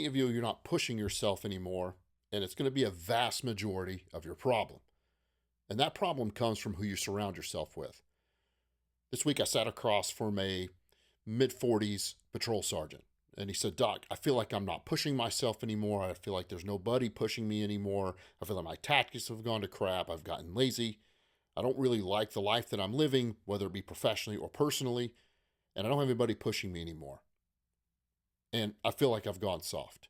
of you, you're not pushing yourself anymore, and it's going to be a vast majority of your problem. And that problem comes from who you surround yourself with. This week I sat across from a mid-40s patrol sergeant, and he said, "Doc, I feel like I'm not pushing myself anymore. I feel like there's nobody pushing me anymore. I feel like my tactics have gone to crap. I've gotten lazy. I don't really like the life that I'm living, whether it be professionally or personally, and I don't have anybody pushing me anymore. And I feel like I've gone soft."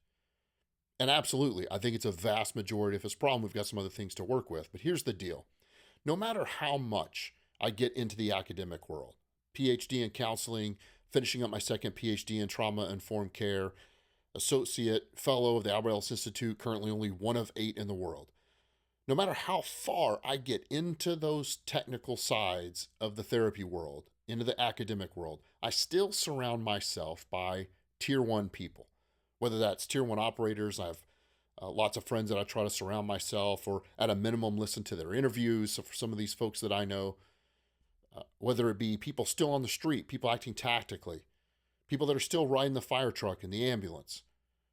And absolutely, I think it's a vast majority of his problem. We've got some other things to work with. But here's the deal. No matter how much I get into the academic world, PhD in counseling, finishing up my second PhD in trauma-informed care, associate fellow of the Albert Ellis Institute, currently only one of 8 in the world. No matter how far I get into those technical sides of the therapy world, into the academic world, I still surround myself by tier 1 people. Whether that's tier 1 operators, I have lots of friends that I try to surround myself, or at a minimum listen to their interviews. So for some of these folks that I know, whether it be people still on the street, people acting tactically, people that are still riding the fire truck and the ambulance,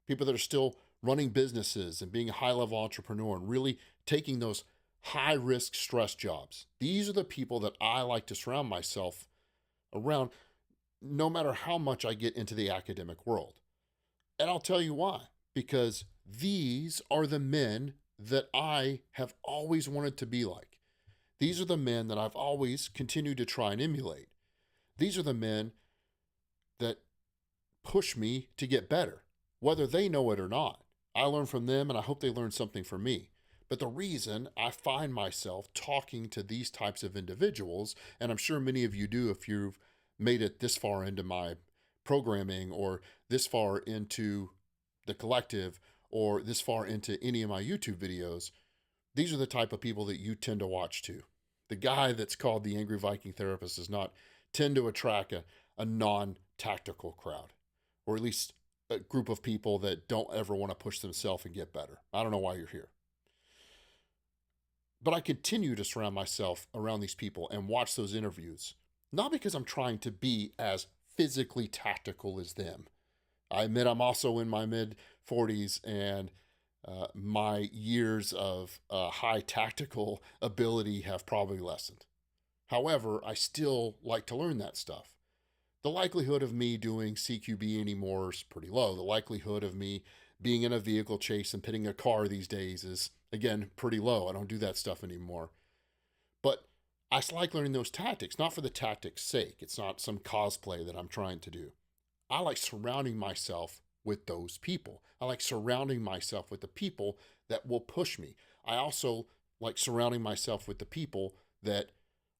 people that are still running businesses and being a high-level entrepreneur and really taking those high-risk stress jobs. These are the people that I like to surround myself around, no matter how much I get into the academic world. And I'll tell you why. Because these are the men that I have always wanted to be like. These are the men that I've always continued to try and emulate. These are the men that push me to get better, whether they know it or not. I learn from them, and I hope they learn something from me. But the reason I find myself talking to these types of individuals, and I'm sure many of you do if you've made it this far into my programming, or this far into the collective, or this far into any of my YouTube videos, these are the type of people that you tend to watch too. The guy that's called the Angry Viking Therapist does not tend to attract a non-tactical crowd, or at least a group of people that don't ever want to push themselves and get better. I don't know why you're here. But I continue to surround myself around these people and watch those interviews, not because I'm trying to be as physically tactical as them. I admit I'm also in my mid-40s, and my years of high tactical ability have probably lessened. However, I still like to learn that stuff. The likelihood of me doing CQB anymore is pretty low. The likelihood of me being in a vehicle chase and pitting a car these days is, again, pretty low. I don't do that stuff anymore. But I like learning those tactics, not for the tactics' sake. It's not some cosplay that I'm trying to do. I like surrounding myself with those people. I like surrounding myself with the people that will push me. I also like surrounding myself with the people that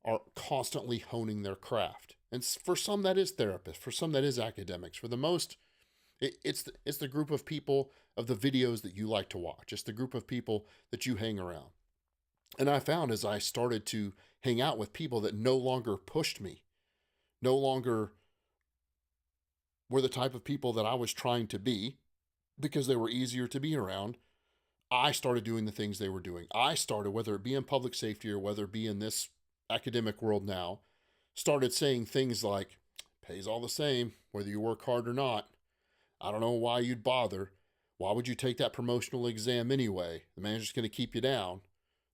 are constantly honing their craft. And for some that is therapists, for some that is academics. For the most, it's the group of people of the videos that you like to watch. It's the group of people that you hang around. And I found as I started to hang out with people that no longer pushed me, no longer were the type of people that I was trying to be because they were easier to be around, I started doing the things they were doing. I started, whether it be in public safety or whether it be in this academic world now, started saying things like, pays all the same, whether you work hard or not. I don't know why you'd bother. Why would you take that promotional exam anyway? The manager's going to keep you down.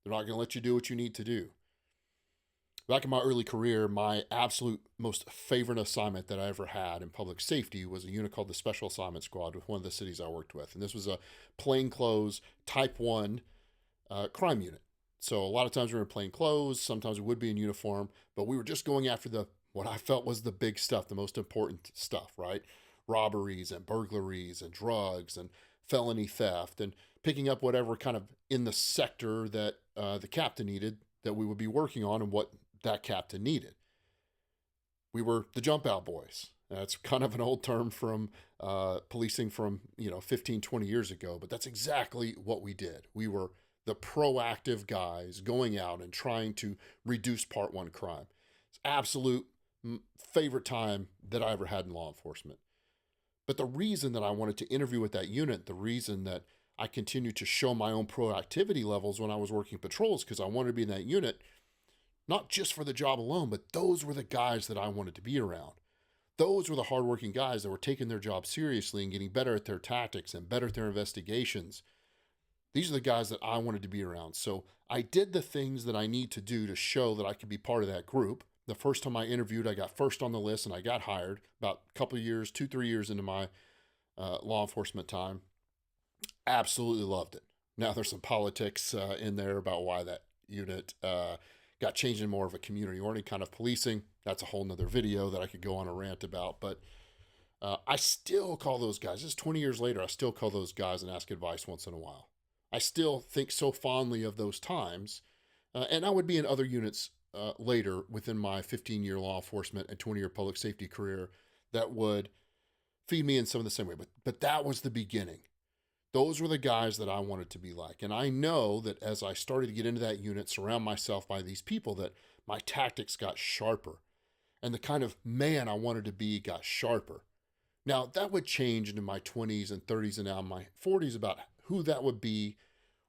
They're not going to let you do what you need to do. Back in my early career, my absolute most favorite assignment that I ever had in public safety was a unit called the Special Assignment Squad with one of the cities I worked with. And this was a plainclothes type 1 crime unit. So a lot of times we were in plain clothes, sometimes we would be in uniform, but we were just going after what I felt was the big stuff, the most important stuff, right? Robberies and burglaries and drugs and felony theft, and picking up whatever kind of in the sector that the captain needed that we would be working on and what that captain needed. We were the jump out boys. That's kind of an old term from policing from 15, 20 years ago, but that's exactly what we did. We were the proactive guys going out and trying to reduce Part 1 crime. It's absolute favorite time that I ever had in law enforcement. But the reason that I wanted to interview with that unit, the reason that I continued to show my own proactivity levels when I was working patrols, because I wanted to be in that unit, not just for the job alone, but those were the guys that I wanted to be around. those were the hardworking guys that were taking their job seriously and getting better at their tactics and better at their investigations. These are the guys that I wanted to be around. So I did the things that I need to do to show that I could be part of that group. The first time I interviewed, I got first on the list and I got hired about a couple of years, 2-3 years into my law enforcement time. Absolutely loved it. Now there's some politics in there about why that unit got changed in more of a community-oriented kind of policing. That's a whole nother video that I could go on a rant about. But I still call those guys, this is 20 years later, I still call those guys and ask advice once in a while. I still think so fondly of those times. And I would be in other units later within my 15-year law enforcement and 20-year public safety career that would feed me in some of the same way. But that was the beginning. Those were the guys that I wanted to be like. And I know that as I started to get into that unit, surround myself by these people, that my tactics got sharper. And the kind of man I wanted to be got sharper. Now, that would change into my 20s and 30s and now my 40s about who that would be,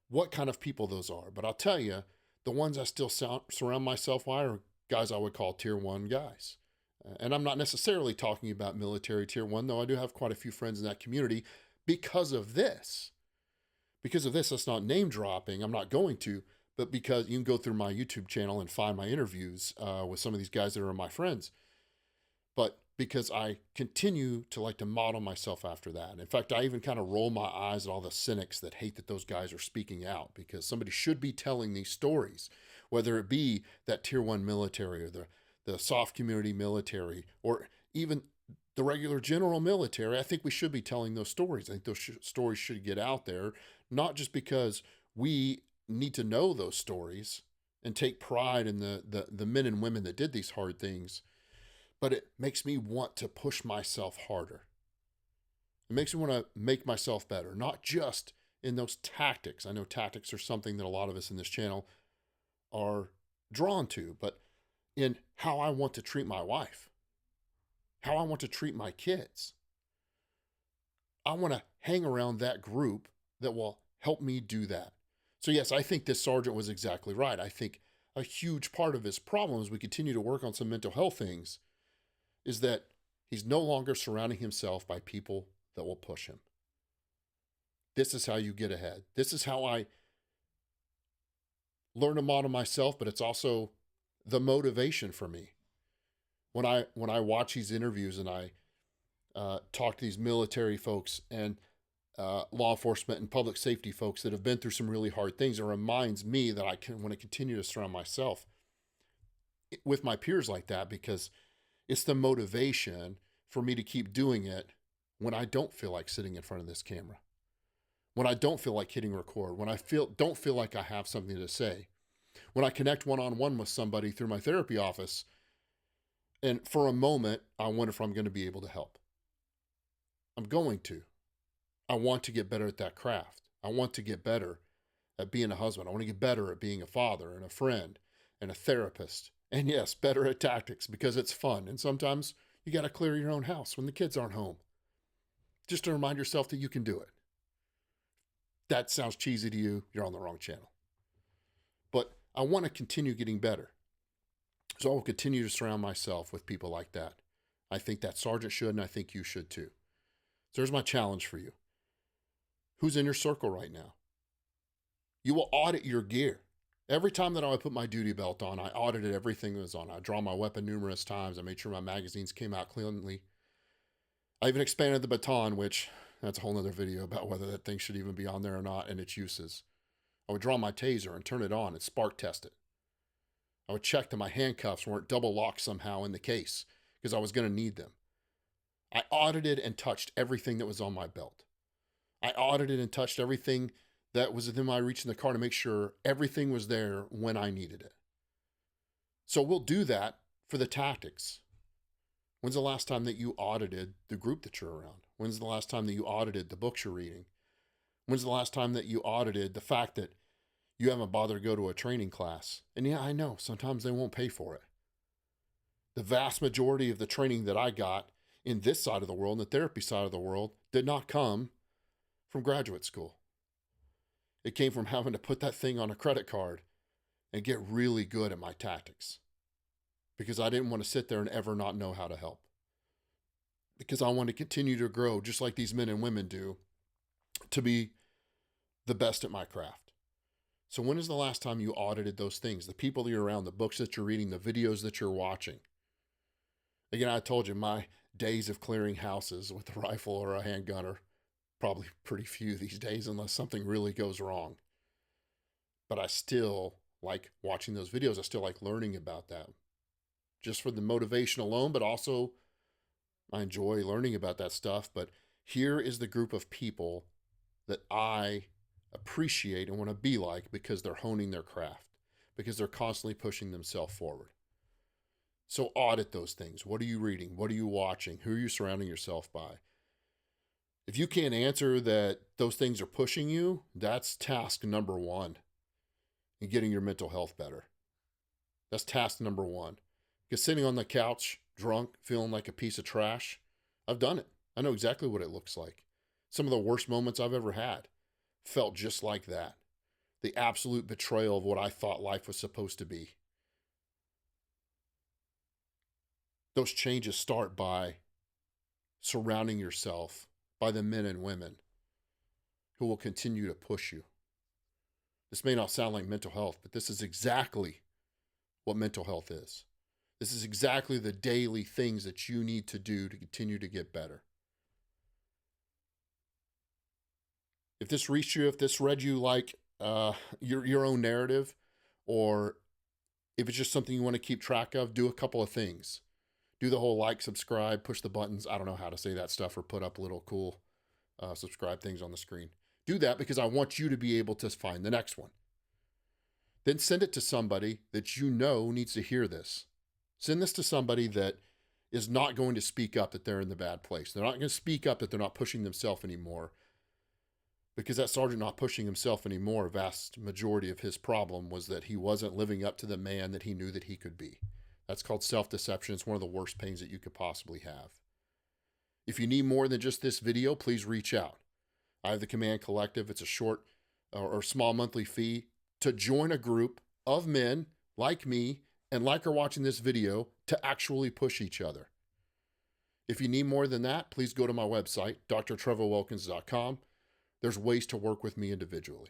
what kind of people those are. But I'll tell you, the ones I still surround myself by are guys I would call tier 1 guys. And I'm not necessarily talking about military tier 1, though I do have quite a few friends in that community because of this. Because of this, that's not name dropping. I'm not going to, but because you can go through my YouTube channel and find my interviews with some of these guys that are my friends. But because I continue to like to model myself after that. In fact, I even kind of roll my eyes at all the cynics that hate that those guys are speaking out, because somebody should be telling these stories, whether it be that tier 1 military or the soft community military or even the regular general military. I think we should be telling those stories. I think those stories should get out there, not just because we need to know those stories and take pride in the men and women that did these hard things, but it makes me want to push myself harder. It makes me want to make myself better, not just in those tactics. I know tactics are something that a lot of us in this channel are drawn to, but in how I want to treat my wife, how I want to treat my kids. I want to hang around that group that will help me do that. So yes, I think this sergeant was exactly right. I think a huge part of his problem as we continue to work on some mental health things is that he's no longer surrounding himself by people that will push him. This is how you get ahead. This is how I learn to model myself, but it's also the motivation for me. When I watch these interviews and I talk to these military folks and law enforcement and public safety folks that have been through some really hard things, it reminds me that I want to continue to surround myself with my peers like that, because it's the motivation for me to keep doing it when I don't feel like sitting in front of this camera, when I don't feel like hitting record, when I don't feel like I have something to say, when I connect one-on-one with somebody through my therapy office, and for a moment, I wonder if I'm going to be able to help. I'm going to. I want to get better at that craft. I want to get better at being a husband. I want to get better at being a father and a friend and a therapist. And yes, better at tactics, because it's fun. And sometimes you got to clear your own house when the kids aren't home, just to remind yourself that you can do it. That sounds cheesy to you, you're on the wrong channel. But I want to continue getting better. So I will continue to surround myself with people like that. I think that sergeant should, and I think you should too. So there's my challenge for you. Who's in your circle right now? You will audit your gear. Every time that I would put my duty belt on, I audited everything that was on. I draw my weapon numerous times. I made sure my magazines came out cleanly. I even expanded the baton, which that's a whole nother video about whether that thing should even be on there or not and its uses. I would draw my taser and turn it on and spark test it. I would check that my handcuffs weren't double locked somehow in the case, because I was going to need them. I audited and touched everything that was on my belt. I audited and touched everything that was within my reach in the car to make sure everything was there when I needed it. So we'll do that for the tactics. When's the last time that you audited the group that you're around? When's the last time that you audited the books you're reading? When's the last time that you audited the fact that you haven't bothered to go to a training class? And yeah, I know, sometimes they won't pay for it. The vast majority of the training that I got in this side of the world, in the therapy side of the world, did not come from graduate school. It came from having to put that thing on a credit card and get really good at my tactics, because I didn't want to sit there and ever not know how to help. because I want to continue to grow just like these men and women do to be the best at my craft. So when is the last time you audited those things? The people that you're around, the books that you're reading, the videos that you're watching. Again, I told you my days of clearing houses with a rifle or a handgun are probably pretty few these days unless something really goes wrong. But I still like watching those videos. I still like learning about that. Just for the motivation alone, but also I enjoy learning about that stuff. But here is the group of people that I appreciate and want to be like because they're honing their craft, because they're constantly pushing themselves forward. So audit those things. What are you reading? What are you watching? Who are you surrounding yourself by? If you can't answer that those things are pushing you, that's task number one in getting your mental health better. That's task number one. Because sitting on the couch, drunk, feeling like a piece of trash, I've done it. I know exactly what it looks like. Some of the worst moments I've ever had felt just like that. The absolute betrayal of what I thought life was supposed to be. Those changes start by surrounding yourself by the men and women who will continue to push you. This may not sound like mental health, but this is exactly what mental health is. This is exactly the daily things that you need to do to continue to get better. If this reached you, if this read you like your own narrative, or if it's just something you want to keep track of, do a couple of things. Do the whole like, subscribe, push the buttons. I don't know how to say that stuff, or put up little cool subscribe things on the screen. Do that because I want you to be able to find the next one. Then send it to somebody that you know needs to hear this. Send this to somebody that is not going to speak up that they're in the bad place. They're not going to speak up that they're not pushing themselves anymore. Because that sergeant not pushing himself anymore, a vast majority of his problem was that he wasn't living up to the man that he knew that he could be. That's called self-deception. It's one of the worst pains that you could possibly have. If you need more than just this video, please reach out. I have the Command Collective. It's a short or small monthly fee to join a group of men like me and like are watching this video to actually push each other. If you need more than that, please go to my website, drtrevorwilkins.com. There's ways to work with me individually.